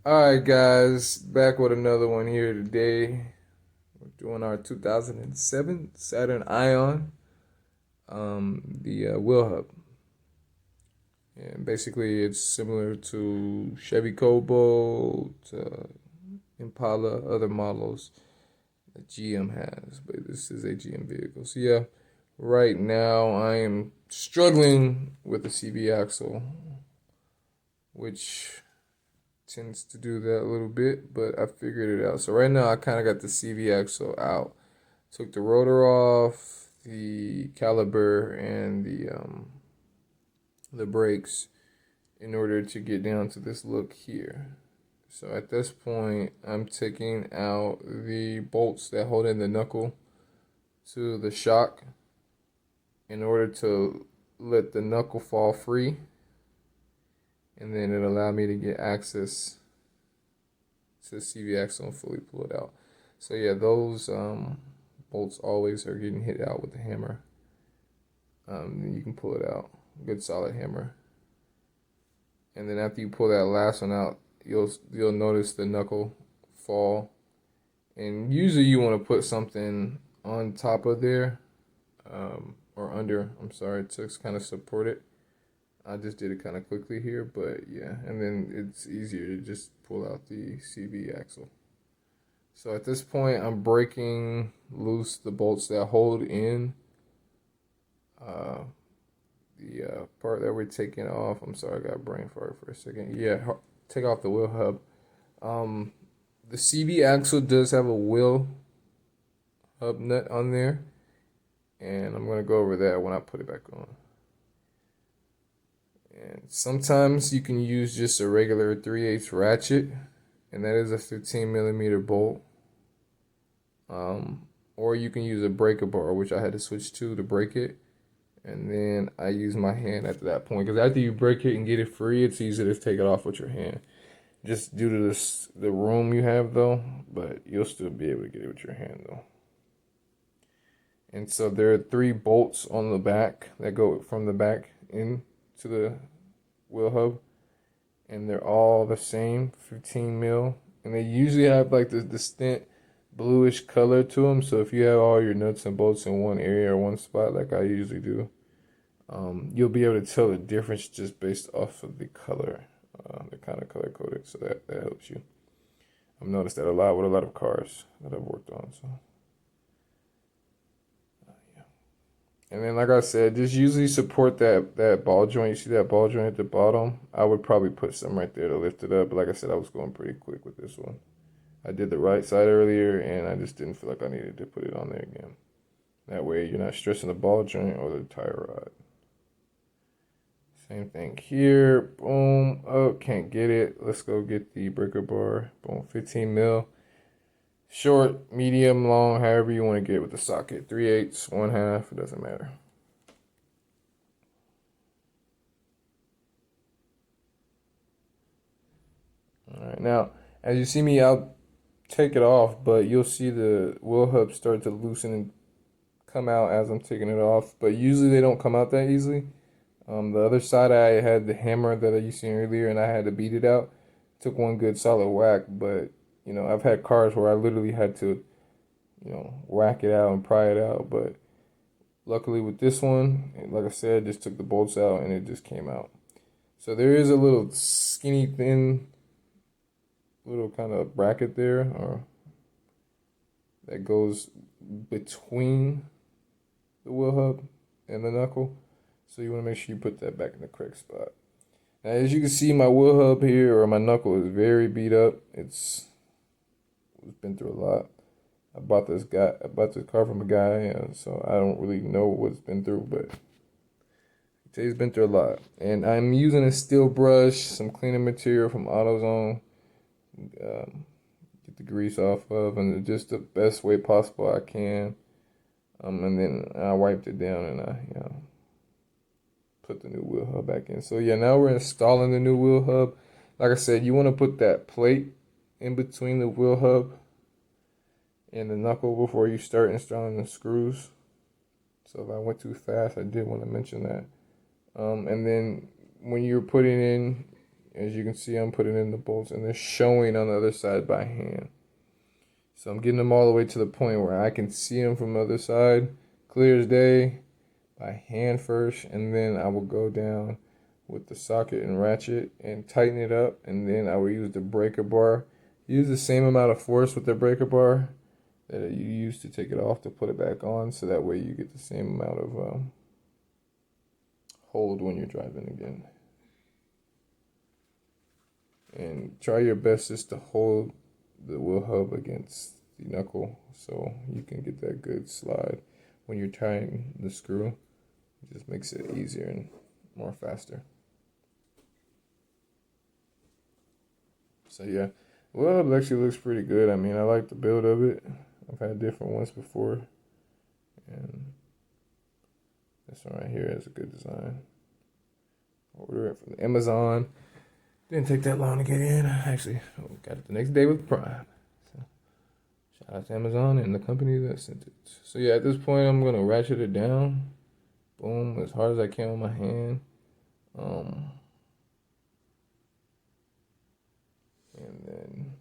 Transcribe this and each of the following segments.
Alright guys, back with another one here today. We're doing our 2007 Saturn Ion, the wheel hub. And basically it's similar to Chevy Cobalt, Impala, other models that GM has, but this is a GM vehicle. So yeah, right now I am struggling with the CV axle, which tends to do that a little bit, but I figured it out. So right now I kind of got the CV axle out. Took the rotor off, the caliper, and the brakes in order to get down to this look here. So at this point, I'm taking out the bolts that hold in the knuckle to the shock in order to let the knuckle fall free, and then it allowed me to get access to the CV axle and fully pull it out. So yeah, those bolts always are getting hit out with the hammer. Then you can pull it out. Good solid hammer. And then after you pull that last one out, you'll notice the knuckle fall. And usually you want to put something on top of there, or under. I'm sorry, to kind of support it. I just did it kind of quickly here, but yeah. And then it's easier to just pull out the CV axle. So at this point, I'm breaking loose the bolts that hold in uh, the part that we're taking off. I'm sorry, I got brain fart for a second. Yeah, take off the wheel hub. Um, the CV axle does have a wheel hub nut on there, and I'm gonna go over that when I put it back on. And sometimes you can use just a regular 3/8 ratchet, and that is a 15 millimeter bolt. Or you can use a breaker bar, which I had to switch to break it. And then I use my hand after that point. Because after you break it and get it free, it's easy to take it off with your hand. Just due to the room you have, though. But you'll still be able to get it with your hand, though. And so there are 3 bolts on the back that go from the back into the wheel hub. And they're all the same, 15 mil. And they usually have like this distinct bluish color to them. So if you have all your nuts and bolts in one area or one spot, like I usually do, you'll be able to tell the difference just based off of the color, the kind of color coded. So that helps you. I've noticed that a lot with a lot of cars that I've worked on. So yeah. And then, like I said, just usually support that ball joint. You see that ball joint at the bottom? I would probably put some right there to lift it up. But like I said, I was going pretty quick with this one. I did the right side earlier, and I just didn't feel like I needed to put it on there again. That way, you're not stressing the ball joint or the tire rod. Same thing here. Boom. Oh, can't get it. Let's go get the breaker bar. Boom. 15 mil. Short, medium, long, however you want to get it with the socket. 3/8, 1/2. It doesn't matter. All right. Now, as you see me, I'll take it off, but you'll see the wheel hub start to loosen and come out as I'm taking it off. But usually they don't come out that easily. The other side, I had the hammer that you seen earlier, and I had to beat it out. Took one good solid whack, but I've had cars where I literally had to, whack it out and pry it out. But luckily with this one, like I said, just took the bolts out and it just came out. So there is a little skinny, thin, little kind of bracket there, or that goes between the wheel hub and the knuckle. So you want to make sure you put that back in the correct spot. Now, as you can see, my wheel hub here, or my knuckle, is very beat up. It's been through a lot. I bought this car from a guy, so I don't really know what's been through, but he's been through a lot. And I'm using a steel brush, some cleaning material from AutoZone, get the grease off of, and just the best way possible I can. And then I wiped it down and I, put the new wheel hub back in. So yeah, now we're installing the new wheel hub. Like I said, you want to put that plate in between the wheel hub and the knuckle before you start installing the screws. So if I went too fast, I did want to mention that. And then when you're putting in as you can see, I'm putting in the bolts and they're showing on the other side by hand. So I'm getting them all the way to the point where I can see them from the other side, clear as day, by hand first, and then I will go down with the socket and ratchet and tighten it up, and then I will use the breaker bar. Use the same amount of force with the breaker bar that you use to take it off to put it back on, so that way you get the same amount of hold when you're driving again. And try your best just to hold the wheel hub against the knuckle so you can get that good slide when you're tying the screw. It just makes it easier and more faster. So yeah, the wheel hub actually looks pretty good. I mean, I like the build of it. I've had different ones before, and this one right here is a good design. Order it from Amazon. Didn't take that long to get in. Actually, got it the next day with Prime. So, shout out to Amazon and the company that sent it. So yeah, at this point, I'm gonna ratchet it down. Boom, as hard as I can with my hand. And then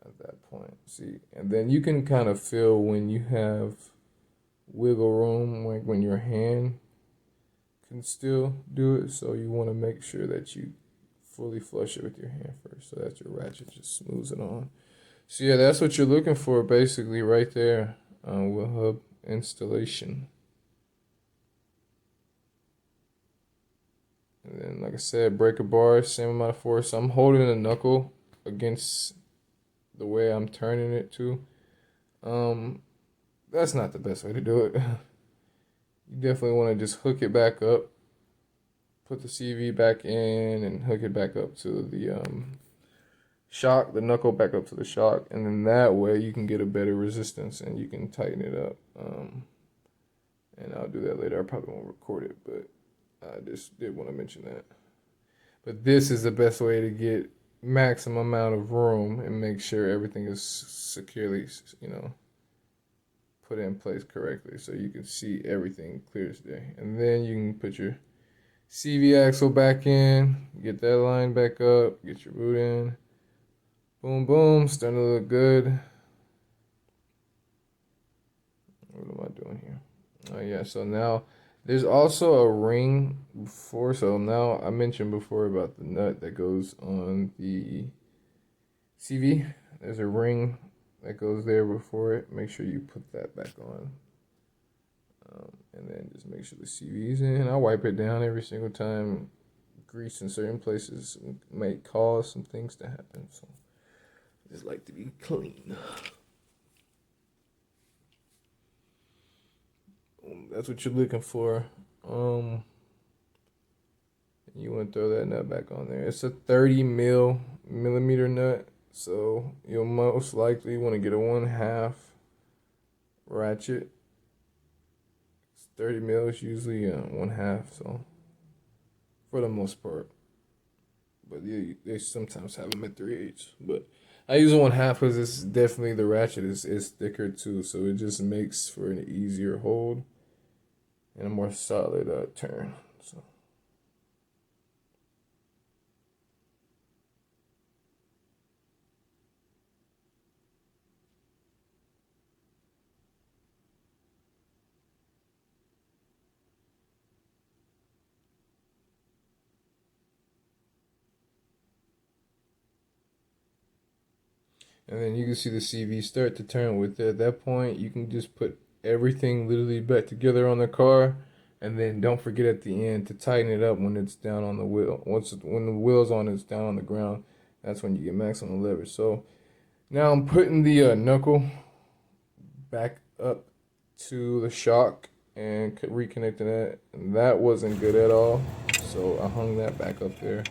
at that point, see, and then you can kind of feel when you have wiggle room, like when your hand can still do it. So you want to make sure that you fully flush it with your hand first, so that your ratchet just smooths it on. So yeah, that's what you're looking for basically right there on wheel hub installation. And then, like I said, breaker bar, same amount of force. I'm holding the knuckle against the way I'm turning it too. That's not the best way to do it. You definitely want to just hook it back up, put the CV back in, and hook it back up to the shock, the knuckle back up to the shock, and then that way you can get a better resistance and you can tighten it up. And I'll do that later. I probably won't record it, but I just did want to mention that. But this is the best way to get maximum amount of room and make sure everything is securely, put in place correctly, so you can see everything clear as day. And then you can put your CV axle back in, get that line back up, get your boot in. Boom, boom, starting to look good. What am I doing here? Oh yeah, so now there's also a ring before. So now I mentioned before about the nut that goes on the CV. There's a ring that goes there before it. Make sure you put that back on. And then just make sure the CV is in. I wipe it down every single time. Grease in certain places might cause some things to happen. So I just like to be clean. That's what you're looking for. You want to throw that nut back on there. It's a 30 millimeter nut, so you'll most likely want to get a 1/2 ratchet. It's 30 mils, usually 1/2, so for the most part. But they sometimes have them at 3/8. But I use a 1/2 because it's definitely, the ratchet is thicker too, so it just makes for an easier hold and a more solid turn. So. And then you can see the CV start to turn with it. At that point, you can just put everything literally back together on the car, and then don't forget at the end to tighten it up when it's down on the wheel. When the wheel's on, it's down on the ground. That's when you get maximum leverage. So now I'm putting the knuckle back up to the shock and reconnecting that. And that wasn't good at all, so I hung that back up there.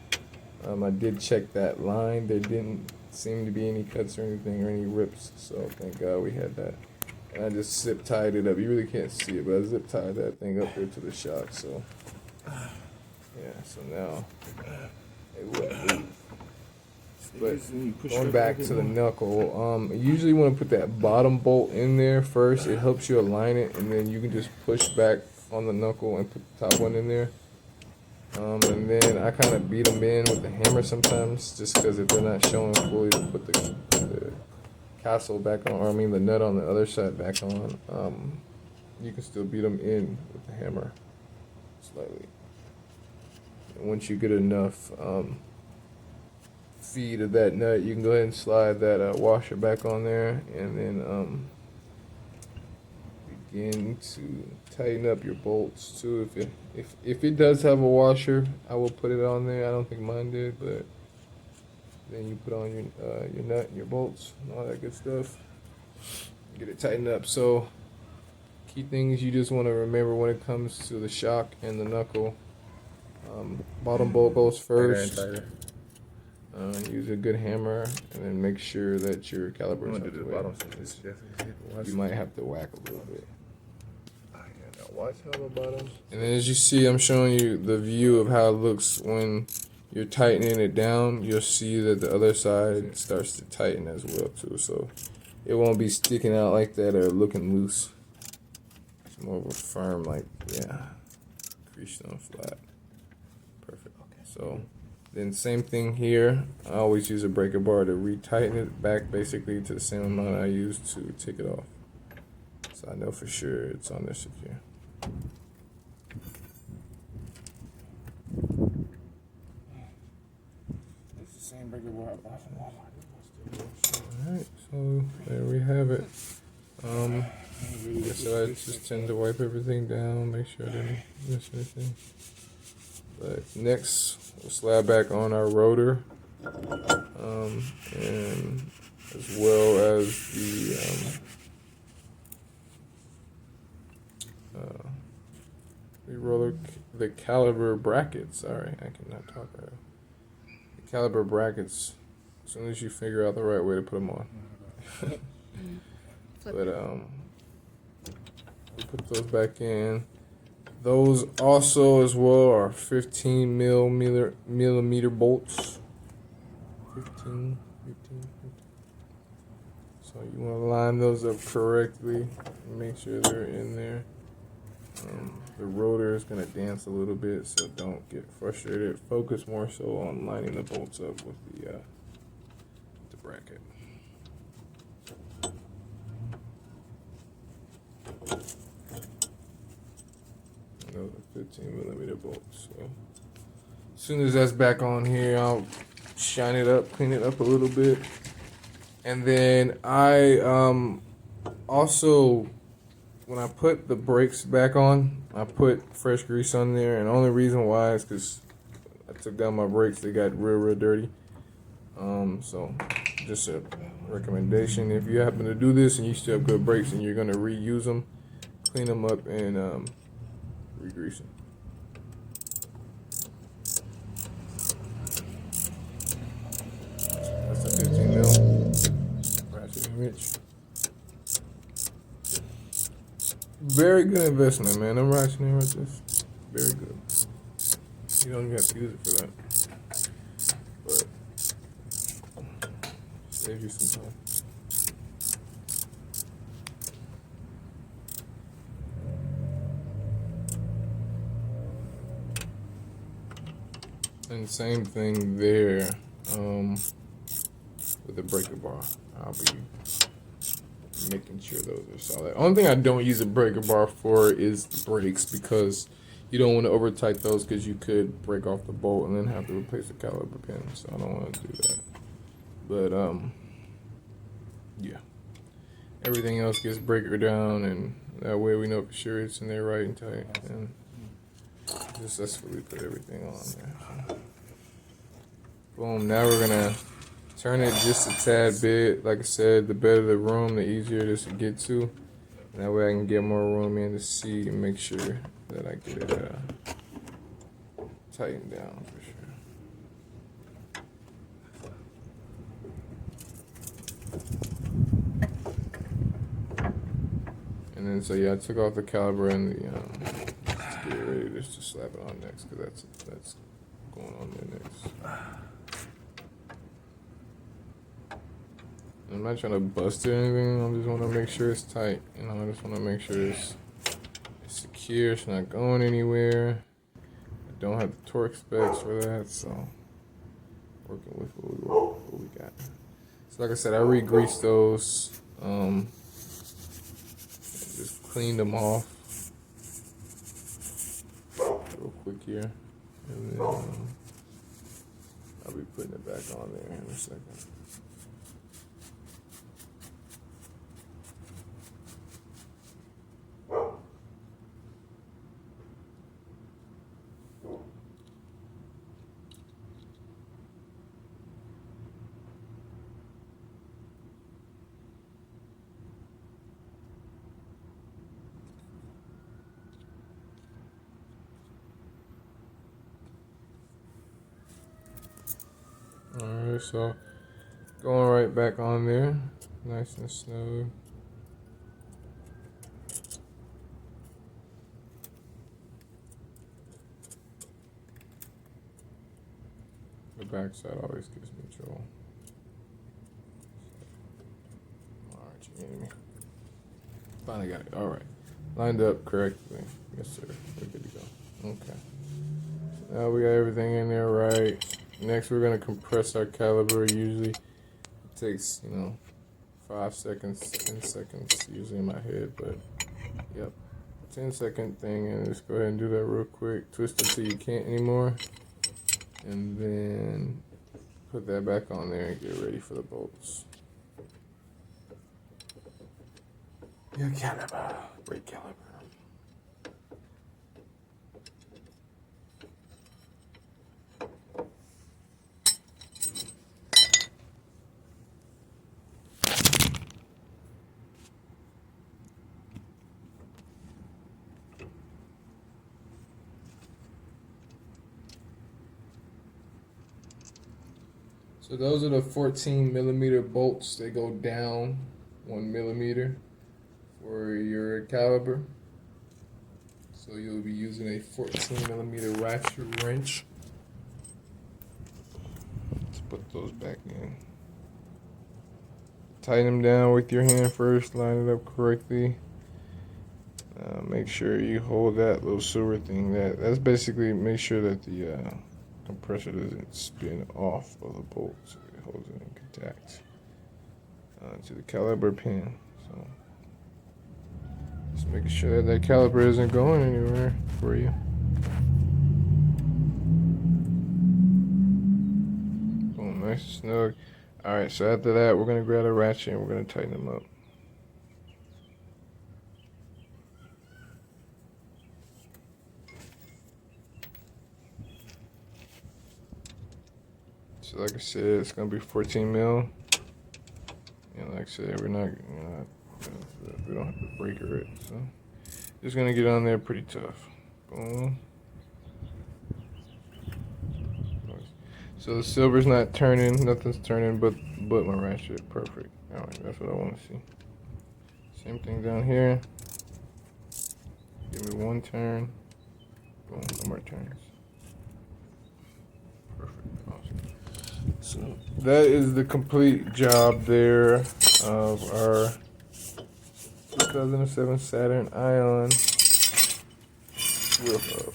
I did check that line. There didn't seem to be any cuts or anything or any rips, so thank God we had that. And I just zip tied it up. You really can't see it, but I zip tied that thing up there to the shock. So yeah, so now it wouldn't move. But going back to the knuckle, you usually want to put that bottom bolt in there first. It helps you align it, and then you can just push back on the knuckle and put the top one in there. And then I kind of beat them in with the hammer sometimes, just because if they're not showing fully, to put the castle back on, or I mean the nut on the other side back on. You can still beat them in with the hammer slightly. And once you get enough feed of that nut, you can go ahead and slide that washer back on there, and then begin to tighten up your bolts too. If it does have a washer, I will put it on there. I don't think mine did, but then you put on your nut and your bolts and all that good stuff. Get it tightened up. So key things you just want to remember when it comes to the shock and the knuckle. Bottom bolt goes first. Use a good hammer, and then make sure that your caliper is the bottom. You might have to whack a little bit. Watch how the bottom. And then as you see, I'm showing you the view of how it looks when you're tightening it down. You'll see that the other side starts to tighten as well too. So it won't be sticking out like that or looking loose. It's more of a firm, like, yeah, creased on flat. Perfect. Okay. So then same thing here. I always use a breaker bar to retighten it back basically to the same amount I used to take it off. So I know for sure it's on there secure. It's the same breaker bar I bought from Walmart. Alright, so there we have it. So I just tend to wipe everything down, make sure I didn't miss anything. But next, we'll slab back on our rotor, and as well as the caliber brackets. Sorry, I cannot talk right. The caliber brackets. As soon as you figure out the right way to put them on. But we put those back in. Those also as well are 15 millimeter bolts. 15. So you want to line those up correctly. Make sure they're in there. The rotor is going to dance a little bit, so don't get frustrated. Focus more so on lining the bolts up with the bracket. Those are 15 millimeter bolts. So as soon as that's back on here, I'll shine it up, clean it up a little bit, and then I also, when I put the brakes back on, I put fresh grease on there, and the only reason why is because I took down my brakes. They got real dirty. So just a recommendation, if you happen to do this and you still have good brakes and you're going to reuse them, clean them up and re-grease them. That's a 15 mil ratchet and wrench. Very good investment, man. Them ratchet and wrenches, very good. You don't even have to use it for that, but saves you some time. And same thing there with the breaker bar. I'll be making sure those are solid. Only thing I don't use a breaker bar for is the brakes, because you don't want to over tight those, because you could break off the bolt and then have to replace the caliper pin. So I don't want to do that. But yeah, everything else gets breaker down, and that way we know for sure it's in there right and tight, and successfully put everything on there. Boom. Now we're gonna turn it just a tad bit. Like I said, the better the room, the easier it is to get to. And that way I can get more room in to see and make sure that I get it tightened down for sure. And then so yeah, I took off the caliper and the just get it ready just to slap it on next, because that's going on there next. I'm not trying to bust it or anything. I just want to make sure it's tight. You know, I just want to make sure it's secure. It's not going anywhere. don't have the torque specs for that, so working with what we got. So like I said, I re-greased those, just cleaned them off real quick here, and then I'll be putting it back on there in a second. Alright, so going right back on there, nice and snug. The back side always gives me trouble. Alright, you getting me? Finally got it. Alright. Lined up correctly. Yes, sir. We're good to go. Okay. Now we got everything in there right. Next, we're going to compress our caliper. Usually, it takes, 5 seconds, 10 seconds, usually in my head, but yep. 10-second thing, and just go ahead and do that real quick. Twist until you can't anymore. And then put that back on there and get ready for the bolts. Your caliper. Brake caliper. So those are the 14mm bolts. They go down 1mm for your caliper. So you'll be using a 14mm ratchet wrench. Let's put those back in. Tighten them down with your hand first. Line it up correctly. Make sure you hold that little silver thing. That's basically make sure that the compressor doesn't spin off of the bolt, so it holds it in contact to the caliper pin. So just making sure that caliper isn't going anywhere for you. Boom, nice and snug. Alright, so after that, we're going to grab a ratchet and we're going to tighten them up. So like I said, it's gonna be 14 mil, and like I said, we don't have to breaker it, so just gonna get on there pretty tough. Boom. So the silver's not turning, nothing's turning, but my ratchet. Perfect. All right, that's what I want to see. Same thing down here. Give me one turn. Boom, no more turns. Perfect. Awesome. So that is the complete job there of our 2007 Saturn Ion wheel hub.